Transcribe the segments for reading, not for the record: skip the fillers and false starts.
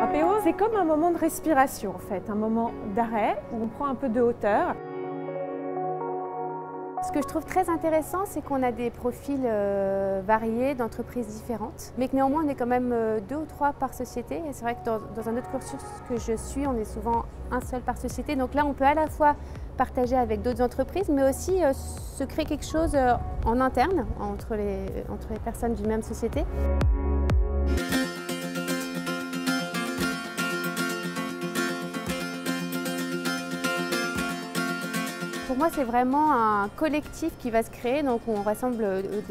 APO, c'est comme un moment de respiration en fait, un moment d'arrêt où on prend un peu de hauteur. Ce que je trouve très intéressant, c'est qu'on a des profils variés d'entreprises différentes, mais que néanmoins on est quand même 2 ou 3 par société. Et c'est vrai que dans un autre cursus que je suis, on est souvent un seul par société. Donc là, on peut à la fois partager avec d'autres entreprises, mais aussi se créer quelque chose en interne entre les personnes d'une même société. Pour moi, c'est vraiment un collectif qui va se créer. Donc, on rassemble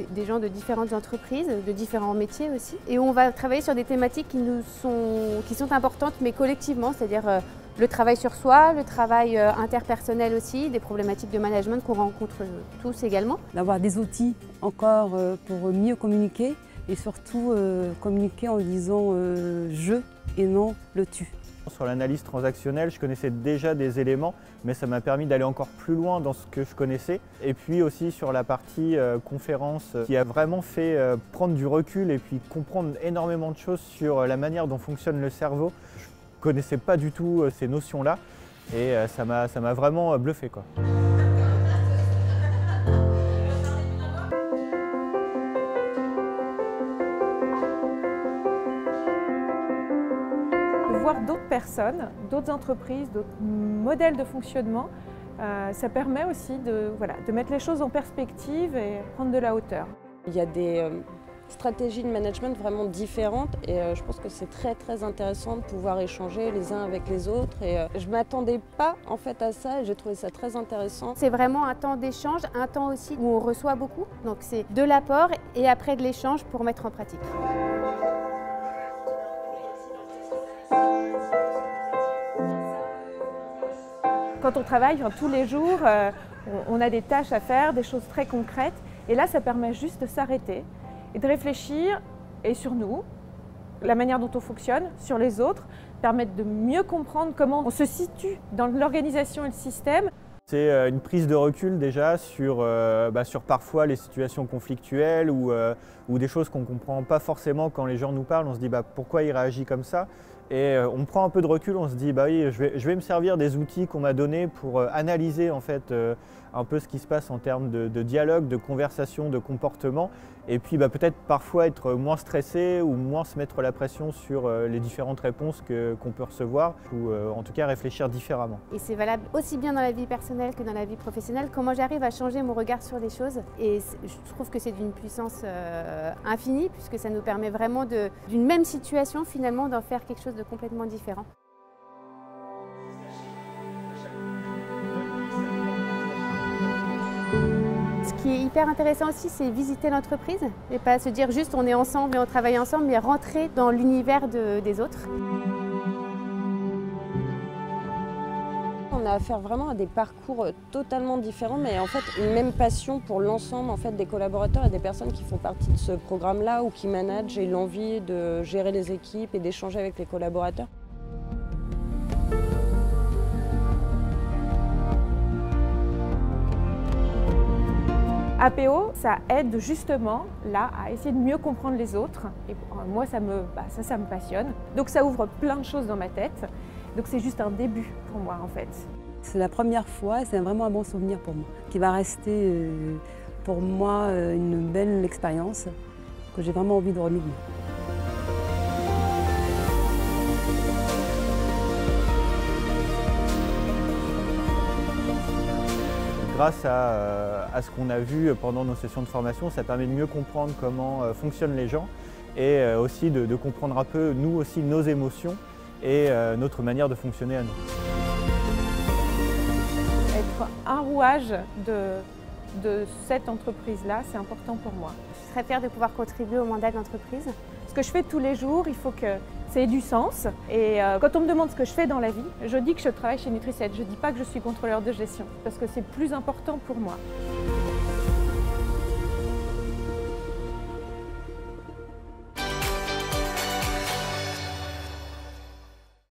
des gens de différentes entreprises, de différents métiers aussi. Et on va travailler sur des thématiques qui sont importantes, mais collectivement, c'est-à-dire le travail sur soi, le travail interpersonnel aussi, des problématiques de management qu'on rencontre tous également. D'avoir des outils encore pour mieux communiquer et surtout communiquer en disant je et non le tu. Sur l'analyse transactionnelle, je connaissais déjà des éléments, mais ça m'a permis d'aller encore plus loin dans ce que je connaissais. Et puis aussi sur la partie conférence qui a vraiment fait prendre du recul et puis comprendre énormément de choses sur la manière dont fonctionne le cerveau. Je ne connaissais pas du tout ces notions-là et ça m'a vraiment bluffé, quoi. Voir d'autres personnes, d'autres entreprises, d'autres modèles de fonctionnement, ça permet aussi de mettre les choses en perspective et prendre de la hauteur. Il y a des stratégies de management vraiment différentes et je pense que c'est très intéressant de pouvoir échanger les uns avec les autres. Et je ne m'attendais pas en fait à ça et j'ai trouvé ça très intéressant. C'est vraiment un temps d'échange, un temps aussi où on reçoit beaucoup. Donc c'est de l'apport et après de l'échange pour mettre en pratique. Quand on travaille tous les jours, on a des tâches à faire, des choses très concrètes. Et là, ça permet juste de s'arrêter et de réfléchir et sur nous, la manière dont on fonctionne, sur les autres, permettre de mieux comprendre comment on se situe dans l'organisation et le système. C'est une prise de recul déjà sur parfois les situations conflictuelles ou des choses qu'on ne comprend pas forcément quand les gens nous parlent. On se dit pourquoi il réagit comme ça. Et on prend un peu de recul, on se dit oui, je vais me servir des outils qu'on m'a donnés pour analyser en fait un peu ce qui se passe en termes de dialogue, de conversation, de comportement. Et puis peut-être parfois être moins stressé ou moins se mettre la pression sur les différentes réponses qu'on peut recevoir ou en tout cas réfléchir différemment. Et c'est valable aussi bien dans la vie personnelle que dans la vie professionnelle. Comment j'arrive à changer mon regard sur les choses. Et je trouve que c'est d'une puissance infinie puisque ça nous permet vraiment d'une même situation finalement d'en faire quelque chose de complètement différent. Ce qui est hyper intéressant aussi, c'est visiter l'entreprise et pas se dire juste on est ensemble et on travaille ensemble, mais rentrer dans l'univers des autres. On a affaire vraiment à des parcours totalement différents, mais en fait une même passion pour l'ensemble en fait, des collaborateurs et des personnes qui font partie de ce programme-là ou qui managent et l'envie de gérer les équipes et d'échanger avec les collaborateurs. APO, ça aide justement là à essayer de mieux comprendre les autres. Et moi, ça me passionne. Donc ça ouvre plein de choses dans ma tête. Donc c'est juste un début pour moi en fait. C'est la première fois et c'est vraiment un bon souvenir pour moi, qui va rester pour moi une belle expérience que j'ai vraiment envie de renouveler. Grâce à ce qu'on a vu pendant nos sessions de formation, ça permet de mieux comprendre comment fonctionnent les gens et aussi de comprendre un peu, nous aussi, nos émotions et notre manière de fonctionner à nous. Être un rouage de cette entreprise-là, c'est important pour moi. Je suis très fière de pouvoir contribuer au mandat de l'entreprise. Ce que je fais tous les jours, il faut que ça ait du sens. Et quand on me demande ce que je fais dans la vie, je dis que je travaille chez Nutri7. Je ne dis pas que je suis contrôleur de gestion, parce que c'est plus important pour moi.